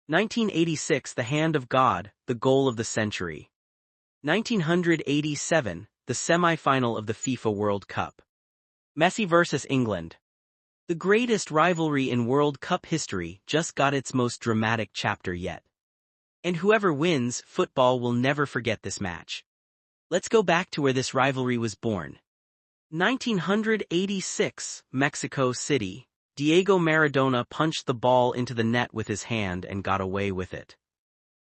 1986, The Hand of God, the goal of the century. 1987, the semi-final of the FIFA World Cup. Messi vs. England. The greatest rivalry in World Cup history just got its most dramatic chapter yet. And whoever wins, football will never forget this match. Let's go back to where this rivalry was born. 1986, Mexico City. Diego Maradona punched the ball into the net with his hand and got away with it.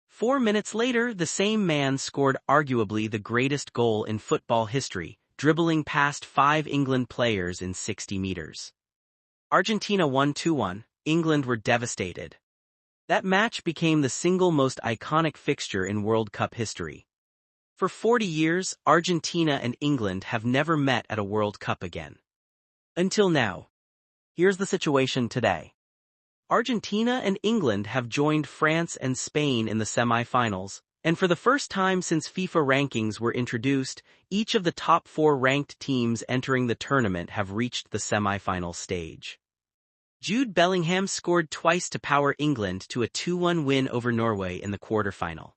4 minutes later, the same man scored arguably the greatest goal in football history, dribbling past 5 England players in 60 meters. Argentina won 2-1, England were devastated. That match became the single most iconic fixture in World Cup history. For 40 years, Argentina and England have never met at a World Cup again. Until now. Here's the situation today. Argentina and England have joined France and Spain in the semi-finals, and for the first time since FIFA rankings were introduced, each of the top 4 ranked teams entering the tournament have reached the semi-final stage. Jude Bellingham scored twice to power England to a 2-1 win over Norway in the quarterfinal.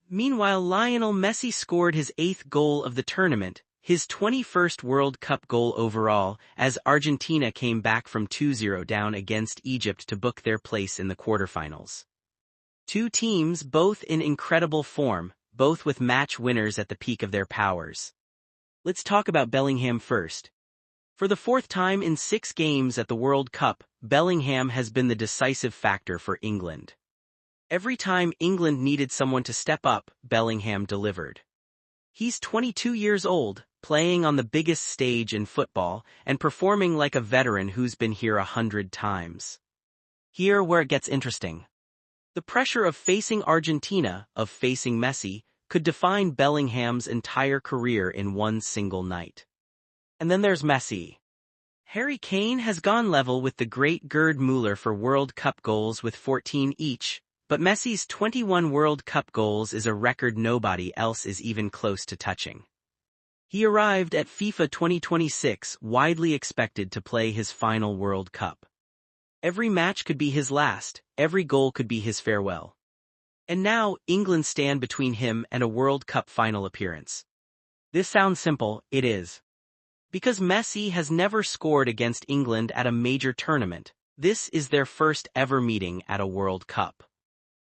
Meanwhile, Lionel Messi scored his 8th goal of the tournament, his 21st World Cup goal overall, as Argentina came back from 2-0 down against Egypt to book their place in the quarterfinals. Two teams both in incredible form, both with match winners at the peak of their powers. Let's talk about Bellingham first. For the 4th time in 6 games at the World Cup, Bellingham has been the decisive factor for England. Every time England needed someone to step up, Bellingham delivered. He's 22 years old, playing on the biggest stage in football, and performing like a veteran who's been here 100 times. Here where it gets interesting. The pressure of facing Argentina, of facing Messi, could define Bellingham's entire career in one single night. And then there's Messi. Harry Kane has gone level with the great Gerd Müller for World Cup goals with 14 each, but Messi's 21 World Cup goals is a record nobody else is even close to touching. He arrived at FIFA 2026 widely expected to play his final World Cup. Every match could be his last, every goal could be his farewell. And now, England stand between him and a World Cup final appearance. This sounds simple, it is. Because Messi has never scored against England at a major tournament, this is their first ever meeting at a World Cup.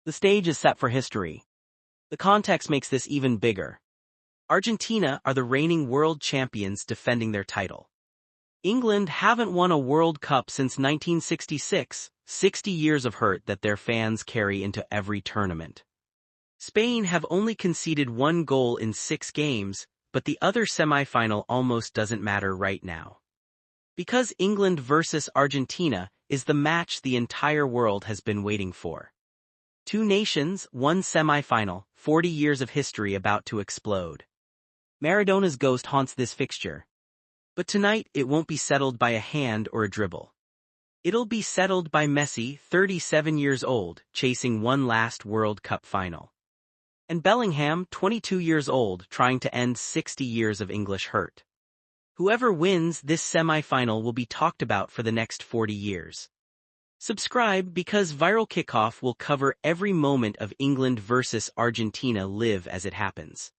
The stage is set for history. The context makes this even bigger. Argentina are the reigning world champions defending their title. England haven't won a World Cup since 1966, 60 years of hurt that their fans carry into every tournament. Spain have only conceded 1 goal in 6 games, but the other semi-final almost doesn't matter right now. Because England versus Argentina is the match the entire world has been waiting for. 2 nations, 1 semi-final, 40 years of history about to explode. Maradona's ghost haunts this fixture. But tonight it won't be settled by a hand or a dribble. It'll be settled by Messi, 37 years old, chasing one last World Cup final. And Bellingham, 22 years old, trying to end 60 years of English hurt. Whoever wins this semi-final will be talked about for the next 40 years. Subscribe because Viral Kickoff will cover every moment of England versus Argentina live as it happens.